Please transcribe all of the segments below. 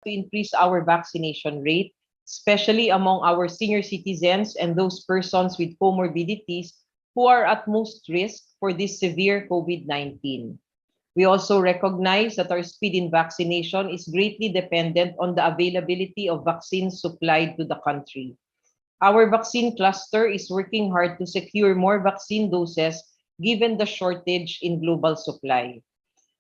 to increase our vaccination rate, especially among our senior citizens and those persons with comorbidities who are at most risk for this severe COVID-19. We also recognize that our speed in vaccination is greatly dependent on the availability of vaccines supplied to the country. Our vaccine cluster is working hard to secure more vaccine doses given the shortage in global supply.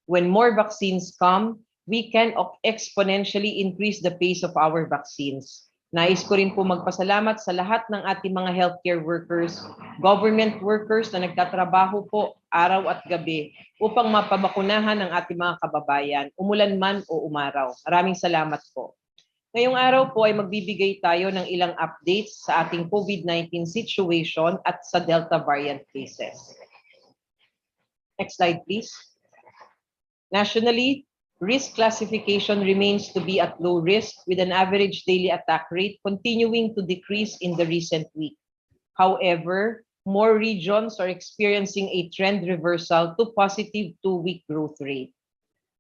When more vaccines come, we can exponentially increase the pace of our vaccines. Nais ko rin po magpasalamat sa lahat ng ating mga healthcare workers, government workers na nagtatrabaho po araw at gabi upang mapabakunahan ng ating mga kababayan, umulan man o umaraw. Maraming salamat po. Ngayong araw po ay magbibigay tayo ng ilang updates sa ating COVID-19 situation at sa Delta variant cases. Next slide, please. Nationally, risk classification remains to be at low risk with an average daily attack rate continuing to decrease in the recent week. However, more regions are experiencing a trend reversal to positive 2-week growth rate.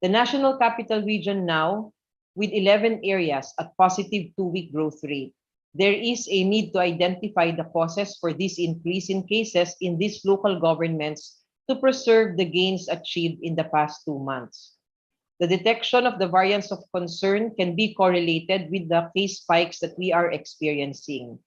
The National Capital Region now with 11 areas at positive 2-week growth rate. There is a need to identify the causes for this increase in cases in these local governments to preserve the gains achieved in the past 2 months. The detection of the variants of concern can be correlated with the case spikes that we are experiencing.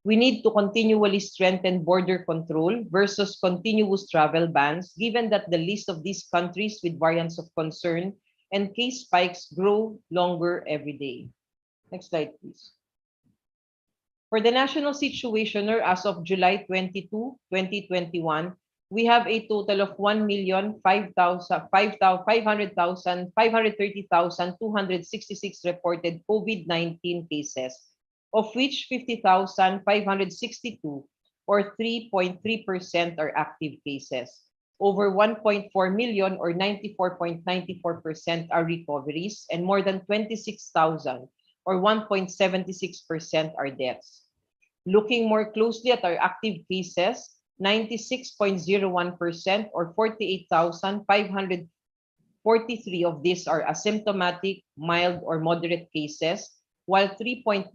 We need to continually strengthen border control versus continuous travel bans, given that the list of these countries with variants of concern and case spikes grow longer every day. Next slide, please. For the national situationer as of July 22, 2021, we have a total of 530,266 reported COVID-19 cases, of which 50,562 or 3.3% are active cases. Over 1.4 million or 94.94% are recoveries, and more than 26,000 or 1.76% are deaths. Looking more closely at our active cases, 96.01% or 48,543 of these are asymptomatic, mild, or moderate cases, while 3.99%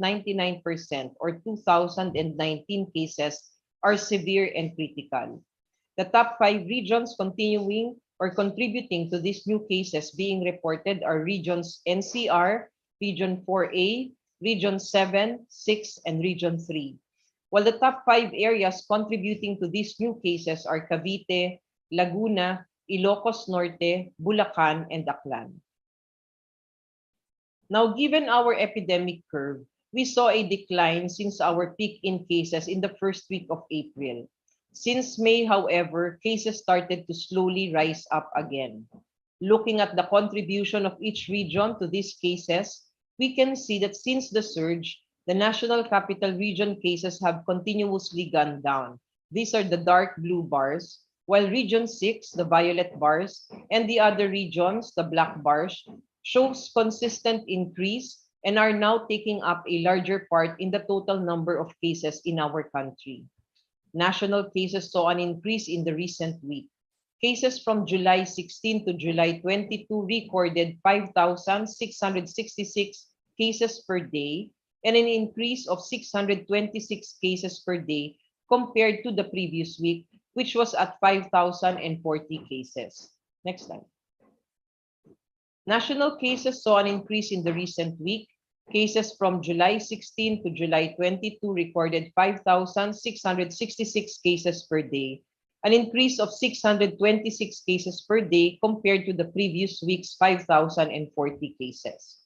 or 2,019 cases are severe and critical. The top 5 regions continuing or contributing to these new cases being reported are regions NCR, Region 4A, Region 7, 6, and Region 3. While the top 5 areas contributing to these new cases are Cavite, Laguna, Ilocos Norte, Bulacan, and Aklan. Now, given our epidemic curve, we saw a decline since our peak in cases in the first week of April. Since May, however, cases started to slowly rise up again. Looking at the contribution of each region to these cases, we can see that since the surge, the National Capital Region cases have continuously gone down. These are the dark blue bars, while Region 6, the violet bars, and the other regions, the black bars, shows consistent increase and are now taking up a larger part in the total number of cases in our country. National cases saw an increase in the recent week. Cases from July 16 to July 22 recorded 5,666 cases per day, and an increase of 626 cases per day compared to the previous week, which was at 5,040 cases. Next slide. National cases saw an increase in the recent week. Cases from July 16 to July 22 recorded 5,666 cases per day, an increase of 626 cases per day compared to the previous week's 5,040 cases.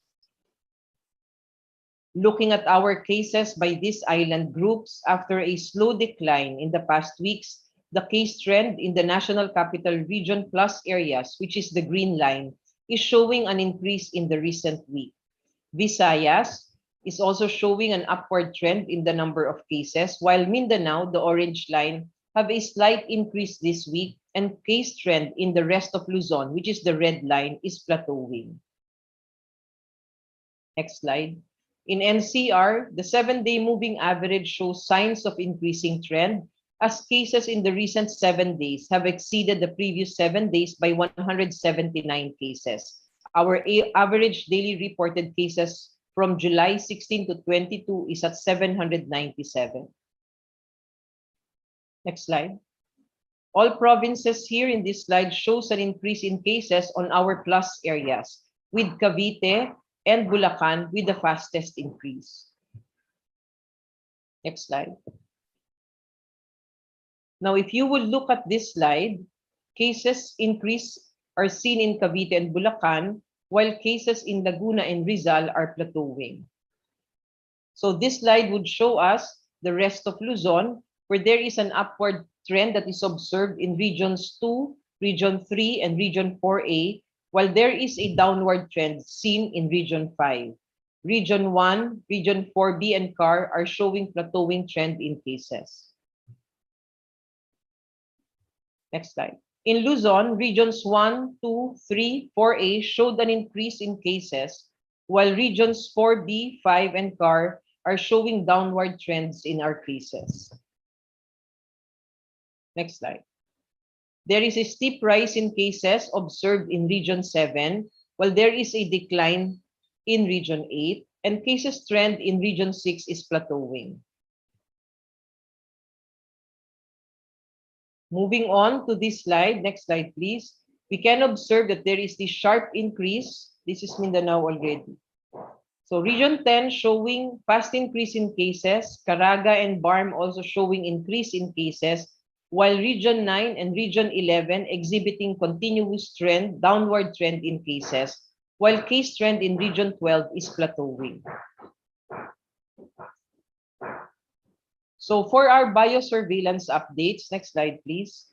Looking at our cases by these island groups, after a slow decline in the past weeks, the case trend in the National Capital Region plus areas, which is the green line, is showing an increase in the recent week. Visayas is also showing an upward trend in the number of cases, while Mindanao, the orange line, have a slight increase this week, and case trend in the rest of Luzon, which is the red line, is plateauing. Next slide. In NCR, the 7-day moving average shows signs of increasing trend as cases in the recent 7 days have exceeded the previous 7 days by 179 cases, Our average daily reported cases from July 16 to 22 is at 797. Next slide. All provinces here in this slide shows an increase in cases on our plus areas, with Cavite and Bulacan with the fastest increase. Next slide. Now, if you will look at this slide, cases increase are seen in Cavite and Bulacan, while cases in Laguna and Rizal are plateauing. So this slide would show us the rest of Luzon, where there is an upward trend that is observed in Regions 2, Region 3, and Region 4A, while there is a downward trend seen in Region 5. Region 1, Region 4B, and CAR are showing plateauing trend in cases. Next slide. In Luzon, Regions 1, 2, 3, 4A showed an increase in cases, while Regions 4B, 5, and CAR are showing downward trends in our cases. Next slide. There is a steep rise in cases observed in Region 7, while there is a decline in Region 8, and cases trend in Region 6 is plateauing. Moving on to this slide, next slide please, we can observe that there is this sharp increase. This is Mindanao already. So Region 10 showing fast increase in cases, Caraga and Barm also showing increase in cases, while Region 9 and Region 11 exhibiting continuous trend, downward trend in cases, while case trend in Region 12 is plateauing. So for our biosurveillance updates, next slide please,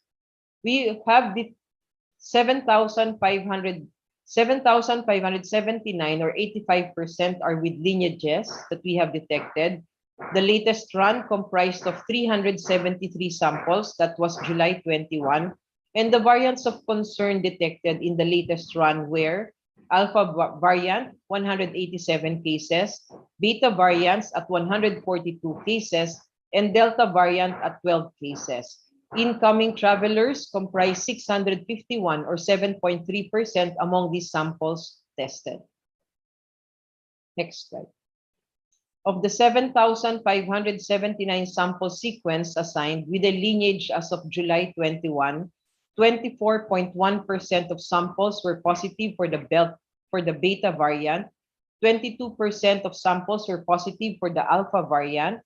we have the 7,579 or 85% are with lineages that we have detected. The latest run comprised of 373 samples, that was July 21, and the variants of concern detected in the latest run were Alpha variant, 187 cases, Beta variants at 142 cases, and Delta variant at 12 cases. Incoming travelers comprise 651 or 7.3% among these samples tested. Next slide. Of the 7,579 sample sequence assigned with a lineage as of July 21, 24.1% of samples were positive for the Beta variant, 22% of samples were positive for the Alpha variant,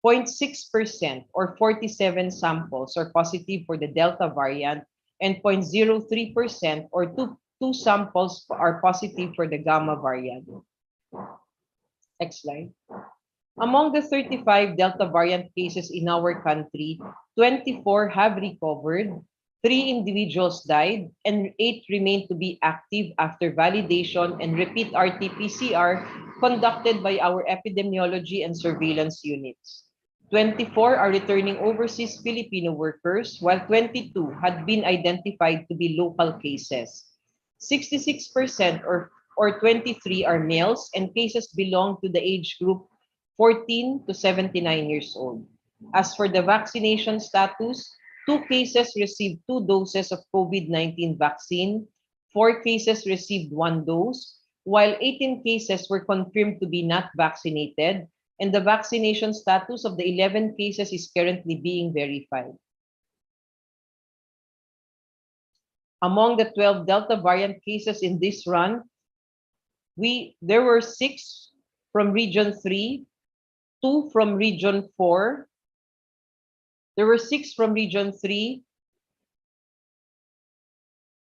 0.6% or 47 samples are positive for the Delta variant, and 0.03% or two samples are positive for the Gamma variant. Next slide. Among the 35 Delta variant cases in our country, 24 have recovered, 3 individuals died, and 8 remain to be active after validation and repeat RT-PCR conducted by our epidemiology and surveillance units. 24 are returning overseas Filipino workers, while 22 had been identified to be local cases. 66% or 23 are males, and cases belong to the age group 14 to 79 years old. As for the vaccination status, 2 cases received 2 doses of COVID-19 vaccine, 4 cases received 1 dose, while 18 cases were confirmed to be not vaccinated, and the vaccination status of the 11 cases is currently being verified. Among the 12 Delta variant cases in this run, there were 6 from Region 3, 2 from Region 4. There were 6 from Region 3,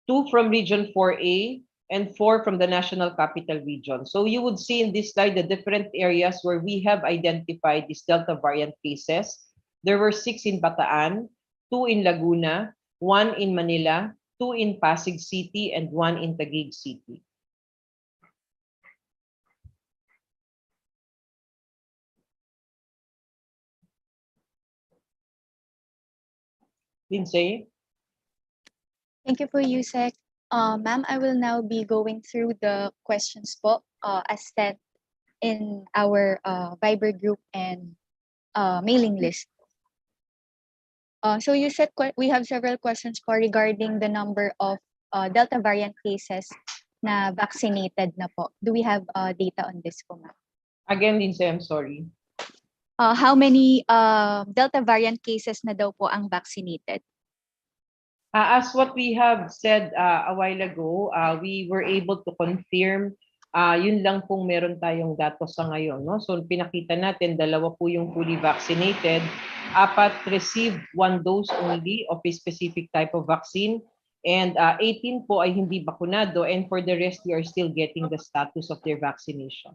2 from Region 4A, and 4 from the National Capital Region. So you would see in this slide the different areas where we have identified these Delta variant cases. There were 6 in Bataan, 2 in Laguna, 1 in Manila, 2 in Pasig City, and 1 in Taguig City. Lindsay? Thank you for Yusek. Ma'am, I will now be going through the questions po as sent in our Viber group and mailing list. So you said we have several questions po regarding the number of Delta variant cases na vaccinated na po? Do we have data on this po, ma'am? Again, Lindsay, I'm sorry. How many Delta variant cases na daw po ang vaccinated? As what we have said a while ago, we were able to confirm yun lang pong meron tayong datos sa ngayon. No? So pinakita natin, 2 po yung fully vaccinated, 4 received 1 dose only of a specific type of vaccine, and 18 po ay hindi bakunado, and for the rest, we are still getting the status of their vaccination.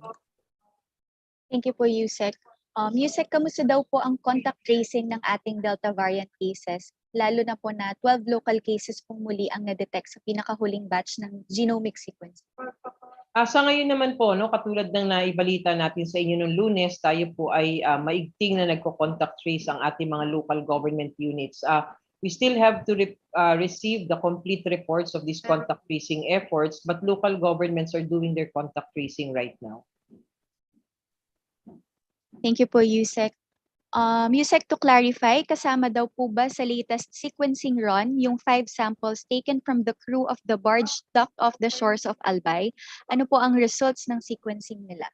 Thank you po, Yusek. Yusek, kamusta daw po ang contact tracing ng ating Delta variant cases? Lalo na po na 12 local cases pong muli ang na-detect sa pinakahuling batch ng genomic sequence. Sa ngayon naman po, no, katulad ng naibalita natin sa inyo noong Lunes, tayo po ay maigting na nagko-contact trace ang ating mga local government units. We still have to receive the complete reports of these contact tracing efforts, but local governments are doing their contact tracing right now. Thank you po, Yusek. Yusek, to clarify, kasama daw po ba sa latest sequencing run yung 5 samples taken from the crew of the barge docked off the shores of Albay? Ano po ang results ng sequencing nila?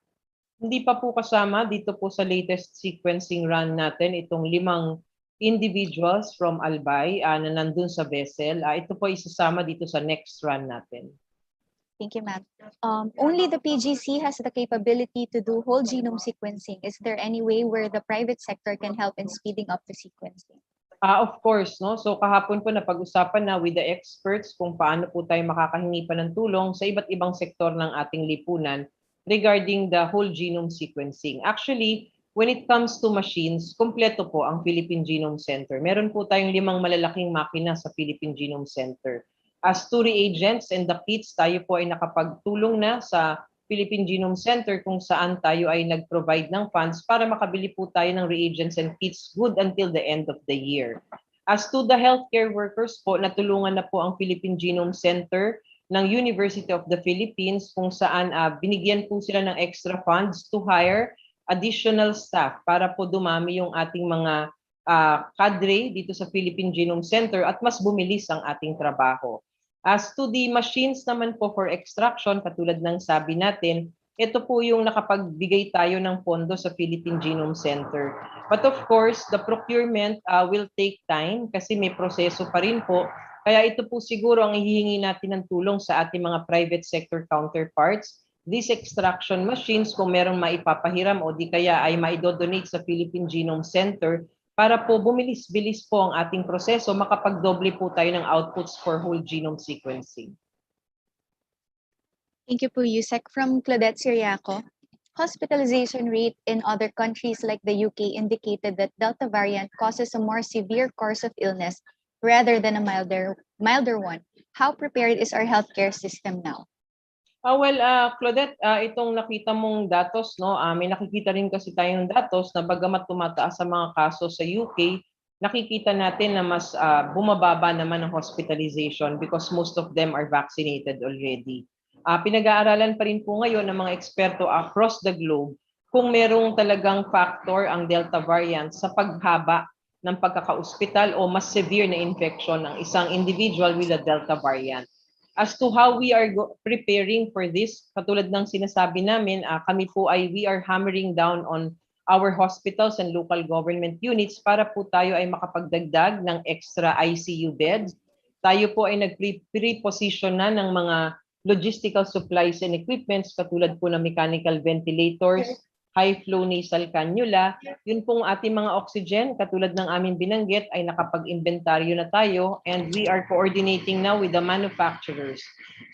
Hindi pa po kasama dito po sa latest sequencing run natin itong 5 individuals from Albay na nandun sa vessel. Ito po isasama dito sa next run natin. Thank you, ma'am. Only the PGC has the capability to do whole genome sequencing. Is there any way where the private sector can help in speeding up the sequencing? Of course, no? So kahapon po napag-usapan na with the experts kung paano po tayo makakahingi pa ng tulong sa iba't ibang sektor ng ating lipunan regarding the whole genome sequencing. Actually, when it comes to machines, kumpleto po ang Philippine Genome Center. Meron po tayong 5 malalaking makina sa Philippine Genome Center. As to reagents and the kits, tayo po ay nakapagtulong na sa Philippine Genome Center kung saan tayo ay nag-provide ng funds para makabili po tayo ng reagents and kits good until the end of the year. As to the healthcare workers po, natulungan na po ang Philippine Genome Center ng University of the Philippines kung saan binigyan po sila ng extra funds to hire additional staff para po dumami yung ating mga cadre dito sa Philippine Genome Center at mas bumilis ang ating trabaho. As to the machines naman po for extraction, katulad ng sabi natin, ito po yung nakapagbigay tayo ng pondo sa Philippine Genome Center. But of course, the procurement will take time kasi may proseso pa rin po. Kaya ito po siguro ang hihingi natin ng tulong sa ating mga private sector counterparts. These extraction machines, kung merong maipapahiram o di kaya ay maidodonate sa Philippine Genome Center, para po bumilis-bilis po ang ating proseso, makapagdoble po tayo ng outputs for whole genome sequencing. Thank you po, Yusek. From Claudette Siriaco, hospitalization rate in other countries like the UK indicated that Delta variant causes a more severe course of illness rather than a milder one. How prepared is our healthcare system now? Claudette, itong nakita mong datos, no, may nakikita rin kasi tayong datos na bagamat tumataas sa mga kaso sa UK, nakikita natin na mas bumababa naman ang hospitalization because most of them are vaccinated already. Pinag-aaralan pa rin po ngayon ng mga eksperto across the globe kung merong talagang factor ang Delta variant sa paghaba ng pagkaka-ospital o mas severe na infection ng isang individual with a Delta variant. As to how we are preparing for this, katulad ng sinasabi namin, kami po ay we are hammering down on our hospitals and local government units para po tayo ay makapagdagdag ng extra ICU beds. Tayo po ay nag-pre-position na ng mga logistical supplies and equipments katulad po ng mechanical ventilators, high flow nasal cannula. Yun pong ating mga oxygen, katulad ng aming binanggit, ay nakapag-inventaryo na tayo and we are coordinating now with the manufacturers.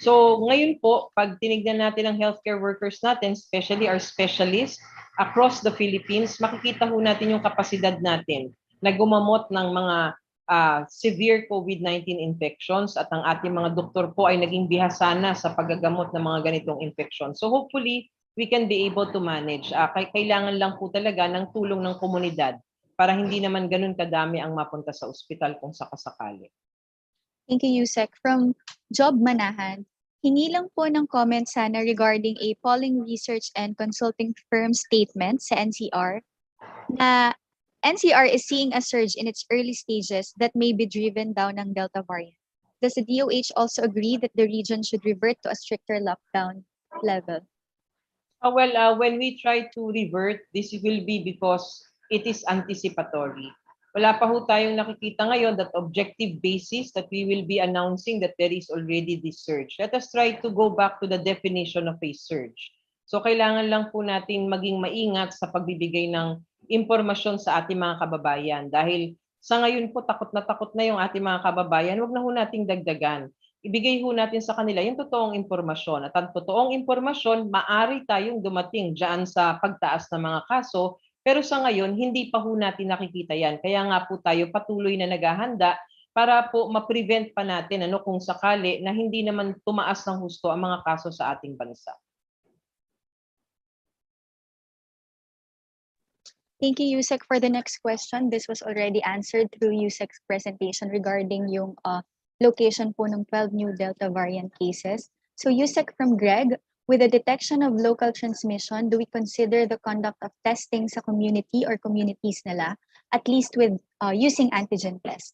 So ngayon po, pag tinignan natin ang healthcare workers natin, especially our specialists across the Philippines, makikita ho natin yung kapasidad natin na gumamot ng mga severe COVID-19 infections at ang ating mga doktor po ay naging bihasa na sa paggagamot ng mga ganitong infection. So hopefully, we can be able to manage. Kailangan lang po talaga ng tulong ng komunidad para hindi naman ganun kadami ang mapunta sa ospital kung sakasakali. Thank you, Yusek. From Job Manahan, hingi lang po ng comment sana regarding a polling research and consulting firm statement sa NCR na NCR is seeing a surge in its early stages that may be driven down ng Delta variant. does the DOH also agree that the region should revert to a stricter lockdown level? When we try to revert, this will be because it is anticipatory. Wala pa ho tayong nakikita ngayon that objective basis that we will be announcing that there is already this surge. Let us try to go back to the definition of a surge. So kailangan lang po nating maging maingat sa pagbibigay ng impormasyon sa ating mga kababayan dahil sa ngayon po takot na yung ating mga kababayan, wag na ho nating dagdagan. Ibigay ho natin sa kanila yung totoong impormasyon. At ang totoong impormasyon, maari tayong dumating dyan sa pagtaas ng mga kaso, pero sa ngayon, hindi pa ho natin nakikita yan. Kaya nga po tayo patuloy na naghahanda para po ma-prevent pa natin kung sakali na hindi naman tumaas ng husto ang mga kaso sa ating bansa. Thank you, Yusek. For the next question, this was already answered through Yusek's presentation regarding yung location po ng 12 new Delta variant cases. So Yusek from Greg, with the detection of local transmission, do we consider the conduct of testing sa community or communities nila, at least with using antigen test?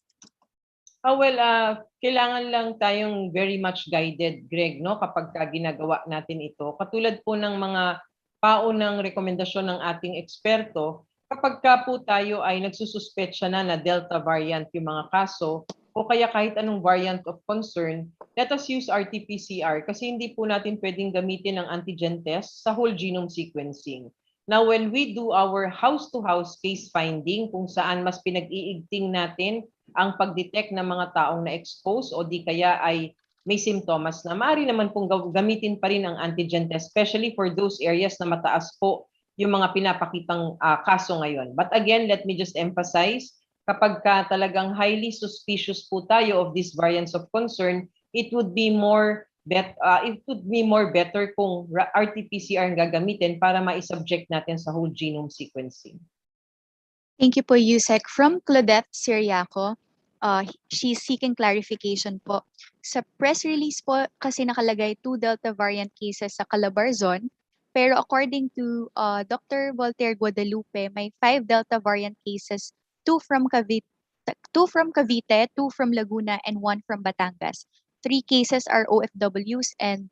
Kailangan lang tayong very much guided, Greg, no, kapag ginagawa natin ito. Katulad po ng mga paunang rekomendasyon ng ating eksperto, kapag ka po tayo ay nagsususpetsya na Delta variant yung mga kaso, o kaya kahit anong variant of concern, let us use RT-PCR kasi hindi po natin pwedeng gamitin ang antigen test sa whole genome sequencing. Now, when we do our house-to-house case finding, kung saan mas pinag-iigting natin ang pag-detect ng mga taong na-expose o di kaya ay may simptomas na, maaari naman pong gamitin pa rin ang antigen test, especially for those areas na mataas po yung mga pinapakitang kaso ngayon. But again, let me just emphasize, kapag talagang highly suspicious po tayo of these variants of concern, it would be more better kung RT-PCR ang gagamitin para ma-subject natin sa whole genome sequencing. Thank you po, Yusek. From Claudette Siriaco, she's seeking clarification po. Sa press release po kasi nakalagay 2 Delta variant cases sa Calabarzon, pero according to Dr. Voltaire Guadalupe, may 5 Delta variant cases, 2 from Cavite, 2 from Laguna, and 1 from Batangas. 3 cases are OFWs and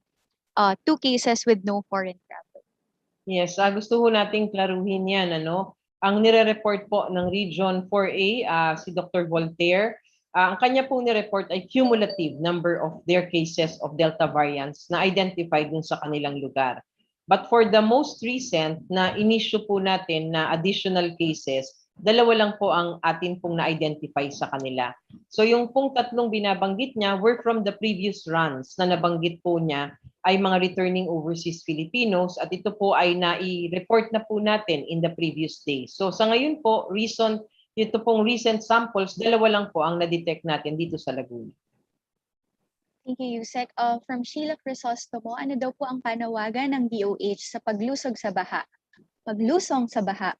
2 cases with no foreign travel. Yes, gusto ho nating klaruhin yan. Ang nire-report po ng Region 4A, si Dr. Voltaire, ang kanya pong nire-report ay cumulative number of their cases of Delta variants na identified dun sa kanilang lugar. But for the most recent na inisyu po natin na additional cases, 2 lang po ang atin pong na-identify sa kanila. So yung pong 3 binabanggit niya were from the previous runs na nabanggit po niya ay mga returning overseas Filipinos at ito po ay nai-report na po natin in the previous days. So sa ngayon po, ito pong recent samples, 2 lang po ang na-detect natin dito sa Laguna. Thank you, Yusek. From Sheila Crisostomo, ano daw po ang panawagan ng DOH sa paglusong sa baha?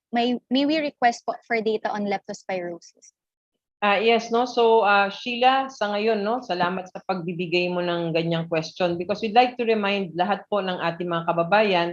May we request po for data on leptospirosis? Yes, no. So Sheila, sa ngayon, no, salamat sa pagbibigay mo ng ganyang question because we'd like to remind lahat po ng ating mga kababayan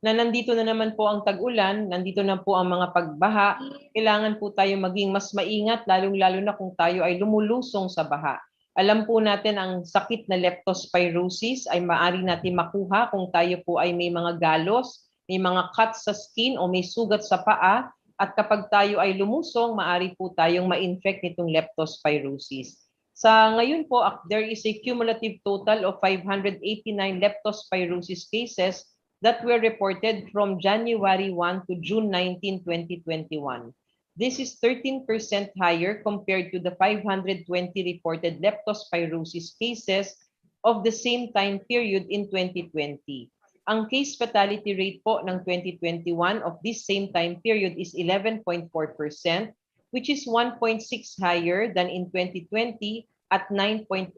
na nandito na naman po ang tag-ulan, nandito na po ang mga pagbaha. Kailangan po tayo maging mas maingat, lalong-lalo na kung tayo ay lumulusong sa baha. Alam po natin ang sakit na leptospirosis ay maaari natin makuha kung tayo po ay may mga galos, may mga cuts sa skin o may sugat sa paa, at kapag tayo ay lumusong, maaari po tayong ma-infect nitong leptospirosis. Sa ngayon po, there is a cumulative total of 589 leptospirosis cases that were reported from January 1 to June 19, 2021. This is 13% higher compared to the 520 reported leptospirosis cases of the same time period in 2020. Ang case fatality rate po ng 2021 of this same time period is 11.4%, which is 1.6 higher than in 2020 at 9.8%.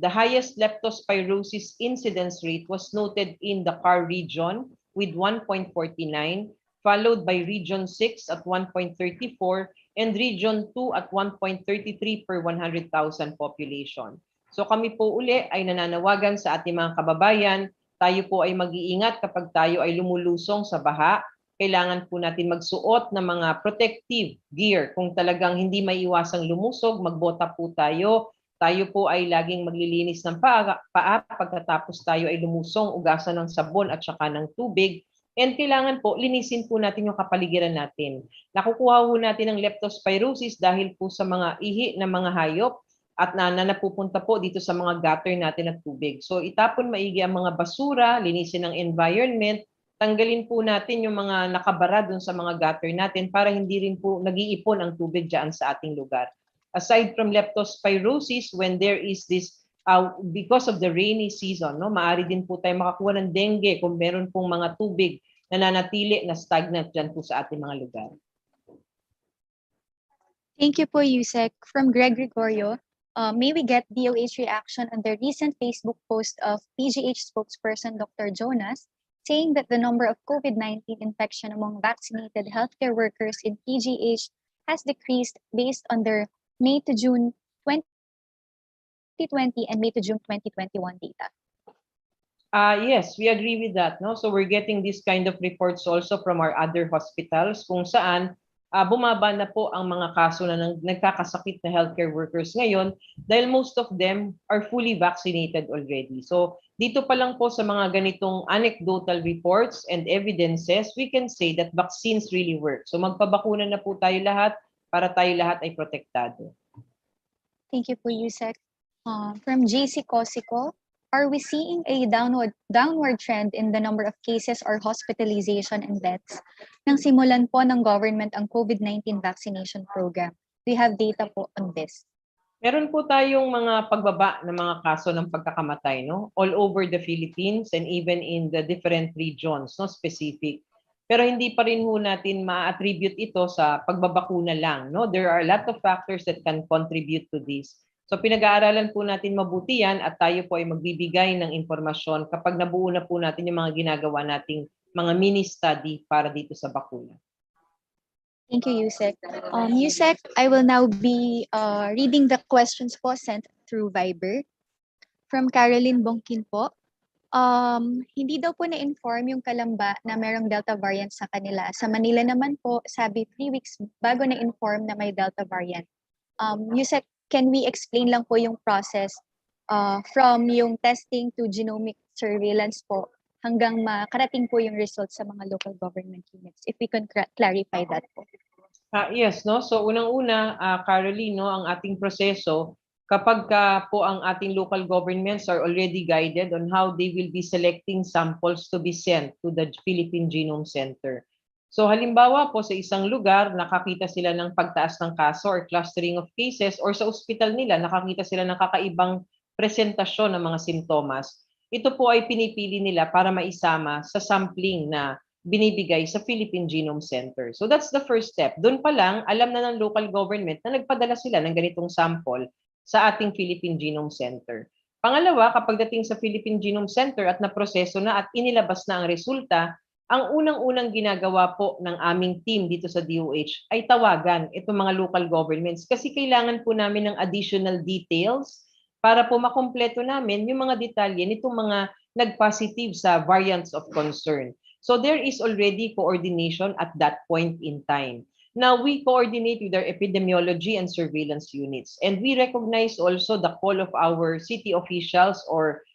The highest leptospirosis incidence rate was noted in the CAR region with 1.49, followed by Region 6 at 1.34 and Region 2 at 1.33 per 100,000 population. So kami po uli ay nananawagan sa ating mga kababayan, tayo po ay mag-iingat kapag tayo ay lumulusong sa baha. Kailangan po natin magsuot ng mga protective gear. Kung talagang hindi maiiwasang lumusog, magbota po tayo Tayo po ay laging maglilinis ng paa pagkatapos tayo ay lumusong, ugasan ng sabon at saka ng tubig. And kailangan po, linisin po natin yung kapaligiran natin. Nakukuha po natin ng leptospirosis dahil po sa mga ihi ng mga hayop at napupunta po dito sa mga gutter natin at tubig. So itapon maigi ang mga basura, linisin ang environment, tanggalin po natin yung mga nakabara dun sa mga gutter natin para hindi rin po nag-iipon ang tubig dyan sa ating lugar. Aside from leptospirosis, when there is this, because of the rainy season, no, maaari din po tayo makakuha ng dengue kung meron pong mga tubig na nanatili na stagnant dyan po sa ating mga lugar. Thank you po, Yusek. From Greg Gregorio, may we get DOH reaction on the recent Facebook post of PGH spokesperson Dr. Jonas saying that the number of COVID-19 infection among vaccinated healthcare workers in PGH has decreased based on their May to June 2020 and May to June 2021 data? Yes, we agree with that. No? So we're getting this kind of reports also from our other hospitals kung saan bumaba na po ang mga kaso na nagkakasakit na healthcare workers ngayon dahil most of them are fully vaccinated already. So dito pa lang po sa mga ganitong anecdotal reports and evidences, we can say that vaccines really work. So magpabakuna na po tayo lahat para tayo lahat ay protektado. Thank you po, Yusek. From JC Cosico, are we seeing a downward trend in the number of cases or hospitalization and deaths nang simulan po ng government ang COVID-19 vaccination program? Do you have data po on this? Meron po tayong mga pagbaba ng mga kaso ng pagkakamatay, no? All over the Philippines and even in the different regions, no, specific. Pero hindi pa rin ho natin ma-attribute ito sa pagbabakuna lang, no? There are a lot of factors that can contribute to this. So pinag-aaralan po natin mabuti yan at tayo po ay magbibigay ng impormasyon kapag nabuo na po natin yung mga ginagawa nating mga mini-study para dito sa bakuna. Thank you, Yusek. Yusek, I will now be reading the questions po sent through Viber. From Caroline Bongkin po, hindi daw po na-inform yung Kalamba na merong Delta variant sa kanila. Sa Manila naman po, sabi 3 weeks bago na-inform na may Delta variant. Yusek, can we explain lang po yung process from yung testing to genomic surveillance po hanggang makarating po yung results sa mga local government units? If we can clarify that po. Yes, no? So unang-una, Caroline, no, ang ating proseso, kapag po ang ating local governments are already guided on how they will be selecting samples to be sent to the Philippine Genome Center. So halimbawa po sa isang lugar, nakakita sila ng pagtaas ng kaso or clustering of cases, or sa ospital nila, nakakita sila ng kakaibang presentasyon ng mga simptomas. Ito po ay pinipili nila para maisama sa sampling na binibigay sa Philippine Genome Center. So that's the first step. Doon pa lang, alam na ng local government na nagpadala sila ng ganitong sample sa ating Philippine Genome Center. Pangalawa, kapag dating sa Philippine Genome Center at naproseso na at inilabas na ang resulta, ang unang-unang ginagawa po ng aming team dito sa DOH ay tawagan itong mga local governments kasi kailangan po namin ng additional details para po makumpleto namin yung mga detalye nitong mga nag-positive sa variants of concern. So there is already coordination at that point in time. Now, we coordinate with our epidemiology and surveillance units, and we recognize also the call of our city officials or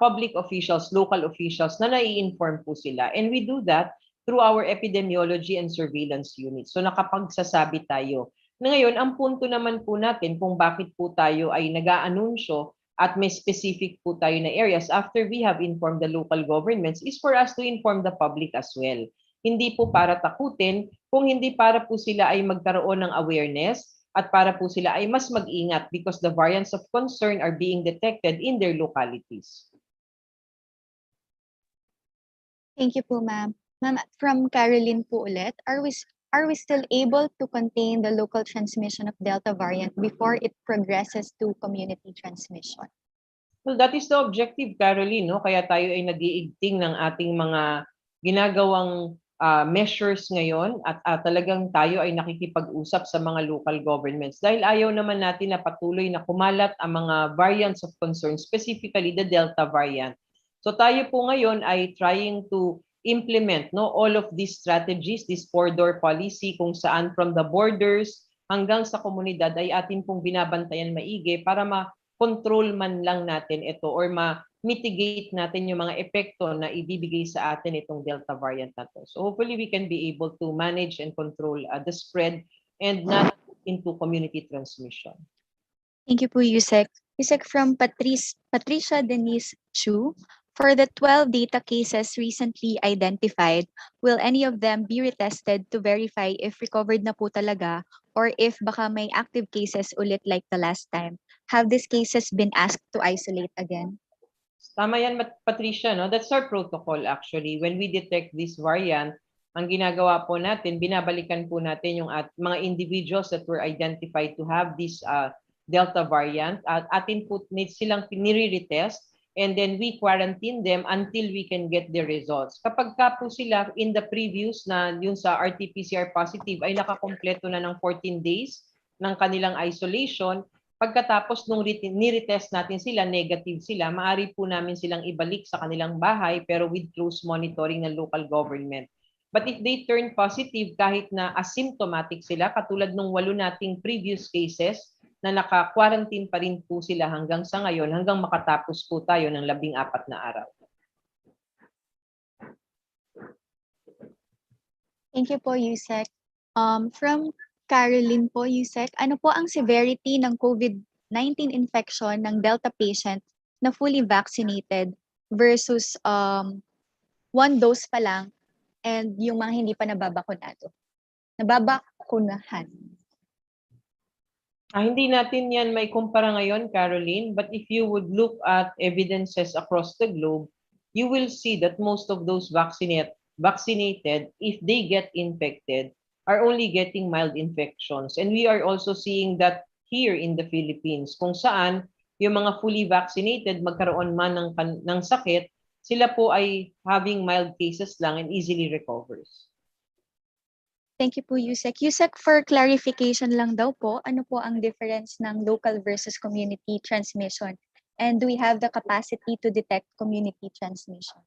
public officials, local officials na nai-inform po sila. And we do that through our epidemiology and surveillance units. So nakapagsasabi tayo. Na ngayon, ang punto naman po natin kung bakit po tayo ay nag-aanunsyo at may specific po tayo na areas after we have informed the local governments is for us to inform the public as well. Hindi po para takutin, kung hindi para po sila ay magkaroon ng awareness at para po sila ay mas mag-ingat because the variants of concern are being detected in their localities. Thank you po, ma'am. Ma'am, from Caroline po ulit, are we still able to contain the local transmission of Delta variant before it progresses to community transmission? Well, that is the objective, Caroline, no? Kaya tayo ay nag-iigting ng ating mga ginagawang measures ngayon at talagang tayo ay nakikipag-usap sa mga local governments dahil ayaw naman natin na patuloy na kumalat ang mga variants of concern, specifically the Delta variant. So tayo po ngayon ay trying to implement, no, all of these strategies, this four-door policy kung saan from the borders hanggang sa komunidad ay atin pong binabantayan maigi para ma-control man lang natin ito or ma-mitigate natin yung mga epekto na ibibigay sa atin itong Delta variant na to. So hopefully we can be able to manage and control the spread and not into community transmission. Thank you po, Yusek. Yusek, from Patricia Denise Chu, for the 12 data cases recently identified, will any of them be retested to verify if recovered na po talaga or if baka may active cases ulit like the last time? Have these cases been asked to isolate again? Tama yan, Patricia, no? That's our protocol actually. When we detect this variant, ang ginagawa po natin, binabalikan po natin yung mga individuals that were identified to have this Delta variant. At atin po silang nire-retest and then we quarantine them until we can get the results. Kapag ka po sila in the previous na yung sa RT-PCR positive ay nakakompleto na ng 14 days ng kanilang isolation, pagkatapos nung ni-retest natin sila, negative sila, maaari po namin silang ibalik sa kanilang bahay pero with close monitoring ng local government. But if they turn positive kahit na asymptomatic sila, katulad nung 8 nating previous cases na naka-quarantine pa rin po sila hanggang sa ngayon, hanggang makatapos po tayo ng 14 na araw. Thank you po, Yusek. From Caroline po, Yusek, ano po ang severity ng COVID-19 infection ng Delta patient na fully vaccinated versus one dose pa lang and yung mga hindi pa nababakunahan? Hindi natin yan may kumpara ngayon, Caroline, but if you would look at evidences across the globe, you will see that most of those vaccinated, if they get infected, are only getting mild infections. And we are also seeing that here in the Philippines, kung saan yung mga fully vaccinated, magkaroon man ng sakit, sila po ay having mild cases lang and easily recovers. Thank you po, Yusek. Yusek, for clarification lang daw po, ano po ang difference ng local versus community transmission? And do we have the capacity to detect community transmission?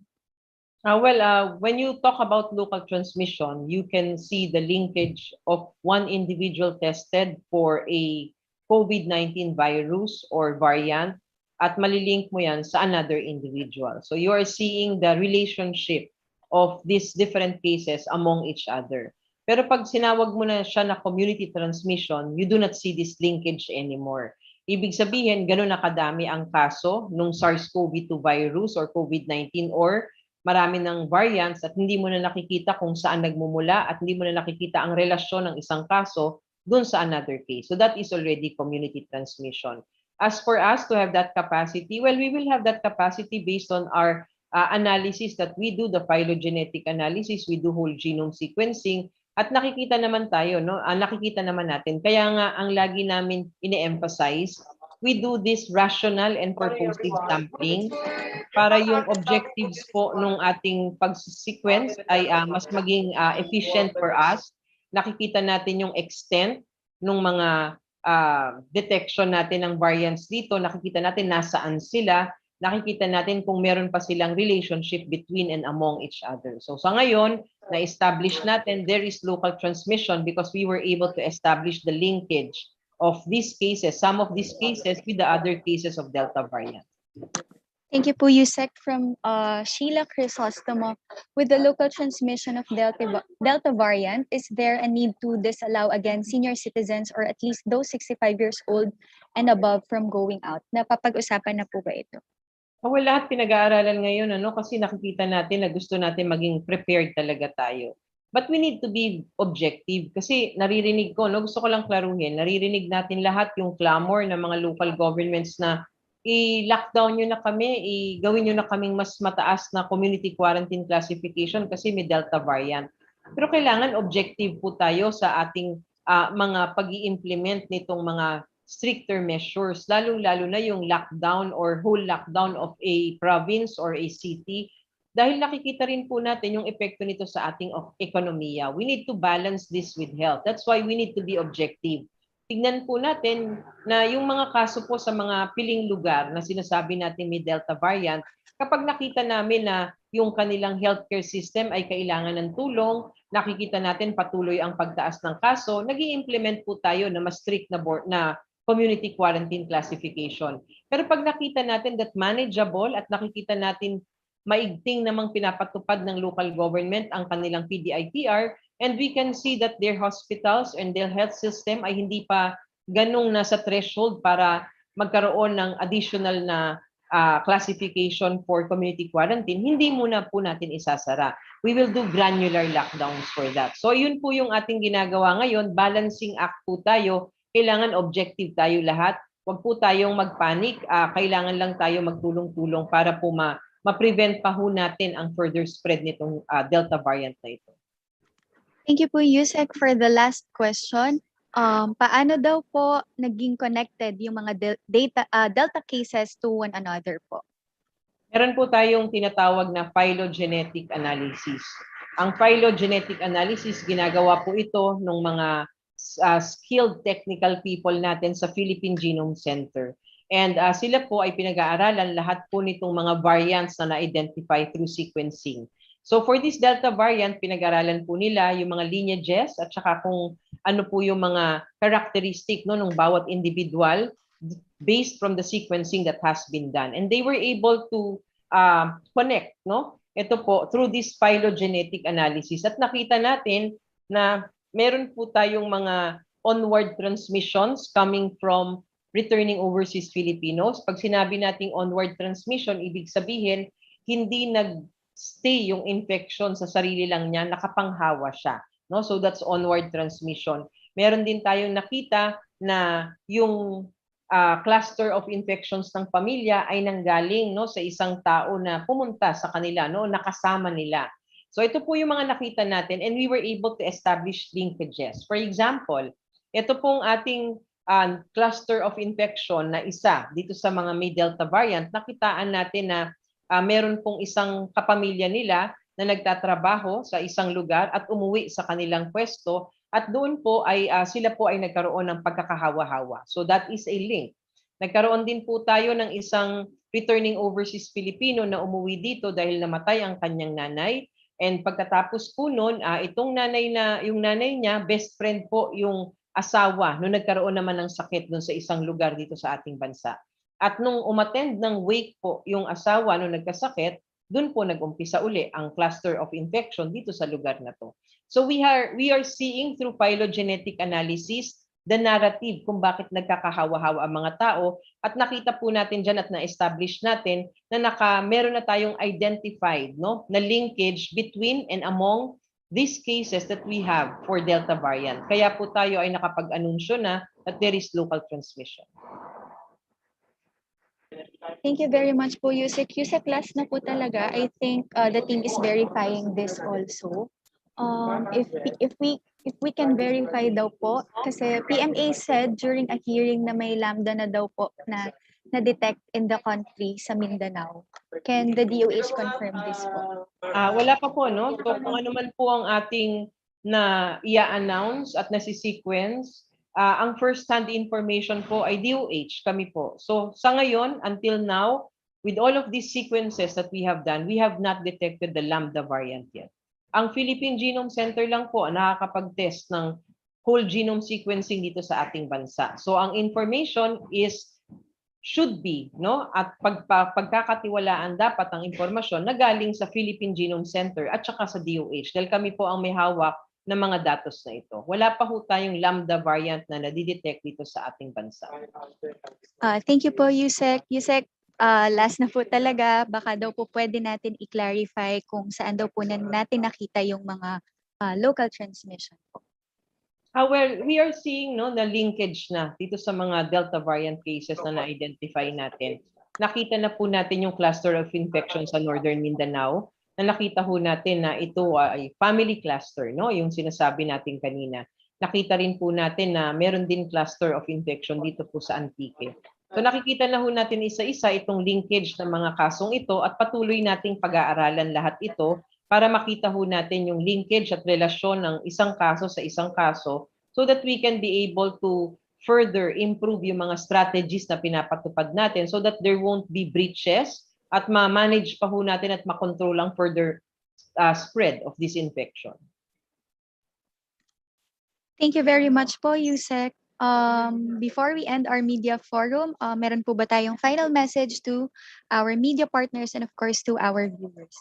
When you talk about local transmission, you can see the linkage of one individual tested for a COVID-19 virus or variant at malilink mo yan sa another individual. So you are seeing the relationship of these different cases among each other. Pero pag sinawag mo na siya na community transmission, you do not see this linkage anymore. Ibig sabihin, gano'n na kadami ang kaso nung SARS-CoV-2 virus or COVID-19 or marami ng variants at hindi mo na nakikita kung saan nagmumula at hindi mo na nakikita ang relasyon ng isang kaso dun sa another case. So that is already community transmission. As for us to have that capacity, well, we will have that capacity based on our analysis that we do, the phylogenetic analysis, we do whole genome sequencing, at nakikita naman tayo, no? Nakikita naman natin. Kaya nga, ang lagi namin ine-emphasize, we do this rational and purposive sampling para yung objectives po nung ating pag-sequence ay mas maging efficient for us. Nakikita natin yung extent ng mga detection natin ng variants dito, nakikita natin nasaan sila, nakikita natin kung meron pa silang relationship between and among each other. So sa ngayon, na-establish natin there is local transmission because we were able to establish the linkage of these cases, some of these cases with the other cases of Delta variant. Thank you po, Yusek. From Sheila Crisostomo, with the local transmission of Delta variant, is there a need to disallow again senior citizens or at least those 65 years old and above from going out? Napapag-usapan na po ba ito? Well, lahat pinag-aaralan ngayon, kasi nakikita natin na gusto natin maging prepared talaga tayo. But we need to be objective kasi naririnig ko, gusto ko lang klaruhin, naririnig natin lahat yung clamor ng mga local governments na i-lockdown nyo na kami, gawin nyo na kaming mas mataas na community quarantine classification kasi may Delta variant. Pero kailangan objective po tayo sa ating mga pag-i-implement nitong mga stricter measures, lalo-lalo na yung lockdown or whole lockdown of a province or a city. Dahil nakikita rin po natin yung epekto nito sa ating ekonomiya. We need to balance this with health. That's why we need to be objective. Tignan po natin na yung mga kaso po sa mga piling lugar na sinasabi natin may Delta variant, kapag nakita namin na yung kanilang healthcare system ay kailangan ng tulong, nakikita natin patuloy ang pagtaas ng kaso, nag-i-implement po tayo na mas strict na community quarantine classification. Pero pag nakita natin that manageable at nakikita natin maigting namang pinapatupad ng local government ang kanilang PDITR, and we can see that their hospitals and their health system ay hindi pa ganong nasa threshold para magkaroon ng additional na classification for community quarantine, hindi muna po natin isasara. We will do granular lockdowns for that. So yun po yung ating ginagawa ngayon, balancing act po tayo, kailangan objective tayo lahat. Huwag po tayong magpanic, kailangan lang tayo magtulong-tulong para po ma-prevent pa ho natin ang further spread nitong Delta variant na ito. Thank you po, Yusek, for the last question. Paano daw po naging connected yung mga Delta cases to one another po? Meron po tayong tinatawag na phylogenetic analysis. Ang phylogenetic analysis, ginagawa po ito ng mga skilled technical people natin sa Philippine Genome Center. And sila po ay pinag-aaralan lahat po nitong mga variants na na-identify through sequencing. So for this Delta variant, pinag-aralan po nila yung mga lineages at saka kung ano po yung mga characteristic ng bawat individual based from the sequencing that has been done. And they were able to connect, ito po, through this phylogenetic analysis. At nakita natin na meron po tayong mga onward transmissions coming from returning overseas Filipinos. Pag sinabi nating onward transmission, ibig sabihin, hindi nag-stay yung infection sa sarili lang niya, nakapanghawa siya. So that's onward transmission. Meron din tayong nakita na yung cluster of infections ng pamilya ay nanggaling sa isang tao na pumunta sa kanila, nakasama nila. So ito po yung mga nakita natin, and we were able to establish linkages. For example, ito pong ating cluster of infection na isa dito sa mga may Delta variant, nakitaan natin na meron pong isang kapamilya nila na nagtatrabaho sa isang lugar at umuwi sa kanilang pwesto, at doon po ay sila po ay nagkaroon ng pagkakahawa-hawa. So that is a link. Nagkaroon din po tayo ng isang returning overseas Filipino na umuwi dito dahil namatay ang kanyang nanay. And pagkatapos po noon, yung nanay niya, best friend po yung asawa nung nagkaroon naman ng sakit doon sa isang lugar dito sa ating bansa. At nung umattend ng wake po yung asawa nung nagkasakit, doon po nag-umpisa uli ang cluster of infection dito sa lugar na to. So we are seeing through phylogenetic analysis the narrative kung bakit nagkakahawa-hawa ang mga tao, at nakita po natin dyan at na-establish natin na meron na tayong identified na linkage between and among these cases that we have for Delta variant. Kaya po tayo ay nakapag-anunsyo na that there is local transmission. Thank you very much po, Yusek. Yusek, last na po talaga. I think the team is verifying this also. If we can verify daw po, kasi PMA said during a hearing na may lambda na daw po na-detect in the country sa Mindanao. Can the DOH confirm this po? Wala pa po, no? So kung ano man po ang ating na i-announce at nasi-sequence, ang first-hand information po ay DOH, kami po. So sa ngayon, until now, with all of these sequences that we have done, we have not detected the lambda variant yet. Ang Philippine Genome Center lang po nakakapag-test ng whole genome sequencing dito sa ating bansa. So ang information should be, at pagkakatiwalaan dapat ang impormasyon na galing sa Philippine Genome Center at saka sa DOH, dahil kami po ang may hawak ng mga datos na ito. Wala pa ho tayong lambda variant na nadidetect dito sa ating bansa. Thank you po, Yusek. Yusek, last na po talaga, baka daw po pwede natin i-clarify kung saan daw po natin nakita yung mga local transmission po. Well, we are seeing na linkage na dito sa mga Delta variant cases na na-identify natin. Nakita na po natin yung cluster of infection sa Northern Mindanao, na nakita ho natin na ito ay family cluster, yung sinasabi natin kanina. Nakita rin po natin na meron din cluster of infection dito po sa Antique. So nakikita na ho natin isa-isa itong linkage ng mga kasong ito, at patuloy nating pag-aaralan lahat ito para makita ho natin yung linkage at relasyon ng isang kaso sa isang kaso, so that we can be able to further improve yung mga strategies na pinapatupad natin so that there won't be breaches at ma-manage pa ho natin at makontrol ang further spread of this infection. Thank you very much po, Yusek. Before we end our media forum, meron po ba tayong final message to our media partners and of course to our viewers?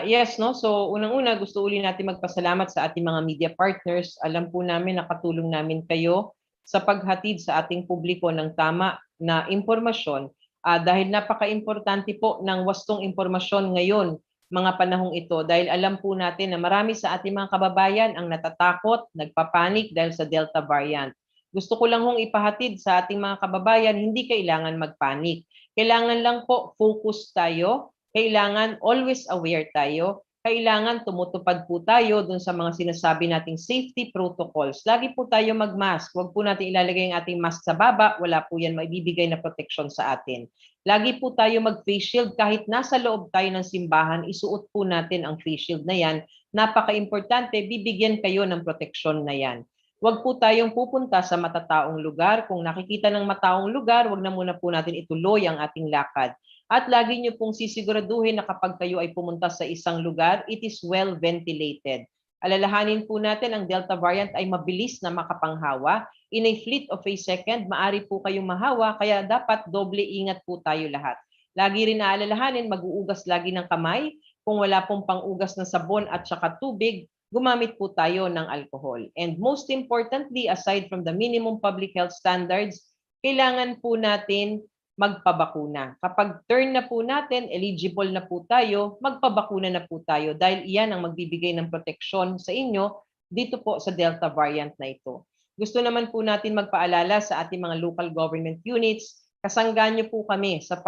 Yes, no? So unang-una gusto uli natin magpasalamat sa ating mga media partners. Alam po namin nakatulong namin kayo sa paghatid sa ating publiko ng tama na impormasyon dahil napaka-importante po ng wastong impormasyon ngayon mga panahong ito dahil alam po natin na marami sa ating mga kababayan ang natatakot, nagpapanik dahil sa Delta variant. Gusto ko lang hong ipahatid sa ating mga kababayan, hindi kailangan magpanik. Kailangan lang po focus tayo, kailangan always aware tayo, kailangan tumutupad po tayo dun sa mga sinasabi nating safety protocols. Lagi po tayo mag-mask. Huwag po natin ilalagay ang ating mask sa baba. Wala po yan maibibigay na protection sa atin. Lagi po tayo mag-face shield. Kahit nasa loob tayo ng simbahan, isuot po natin ang face shield na yan. Napaka-importante, bibigyan kayo ng protection na yan. Huwag po tayong pupunta sa matataong lugar. Kung nakikita ng mataong lugar, huwag na muna po natin ituloy ang ating lakad. At lagi niyo pong sisiguraduhin na kapag kayo ay pumunta sa isang lugar, it is well ventilated. Alalahanin po natin ang Delta variant ay mabilis na makapanghawa. In a fleet of a second, maari po kayong mahawa, kaya dapat doble ingat po tayo lahat. Lagi rin naalalahanin, mag-uugas lagi ng kamay. Kung wala pong pang-ugas na sabon at saka tubig, gumamit po tayo ng alcohol. And most importantly, aside from the minimum public health standards, kailangan po natin magpabakuna. Kapag turn na po natin, eligible na po tayo, magpabakuna na po tayo dahil iyan ang magbibigay ng proteksyon sa inyo dito po sa Delta variant na ito. Gusto naman po natin magpaalala sa ating mga local government units, kasanggan niyo po kami sa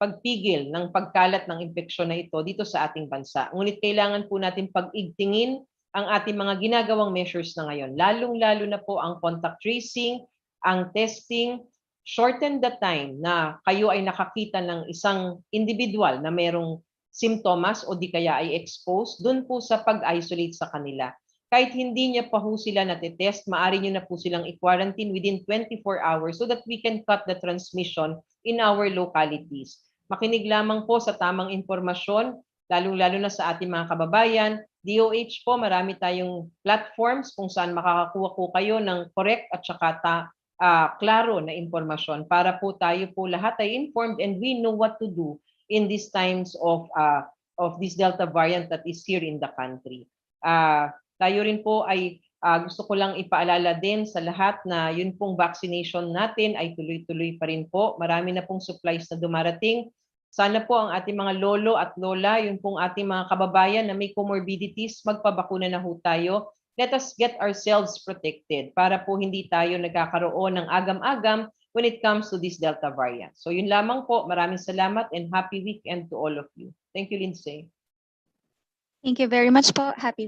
pagpigil ng pagkalat ng impeksyon na ito dito sa ating bansa. Ngunit kailangan po natin pag-igtingin ang ating mga ginagawang measures na ngayon. Lalong-lalo na po ang contact tracing, ang testing, shorten the time na kayo ay nakakita ng isang individual na mayroong simptomas o di kaya ay exposed, dun po sa pag-isolate sa kanila. Kahit hindi niya pa ho sila natetest, maaari niyo na po silang i-quarantine within 24 hours so that we can cut the transmission in our localities. Makinig lamang po sa tamang impormasyon, lalong-lalo na sa ating mga kababayan. DOH po, marami tayong platforms kung saan makakakuha po kayo ng correct at saka klaro na impormasyon para po tayo po lahat ay informed and we know what to do in these times of this Delta variant that is here in the country. Tayo rin po ay gusto ko lang ipaalala din sa lahat na yun pong vaccination natin ay tuloy-tuloy pa rin po. Marami na pong supplies na dumarating. Sana po ang ating mga lolo at lola, yun pong ating mga kababayan na may comorbidities, magpabakuna na ho tayo. Let us get ourselves protected para po hindi tayo nagkakaroon ng agam-agam when it comes to this Delta variant. So yun lamang po. Maraming salamat and happy weekend to all of you. Thank you, Lindsay. Thank you very much po. Happy weekend.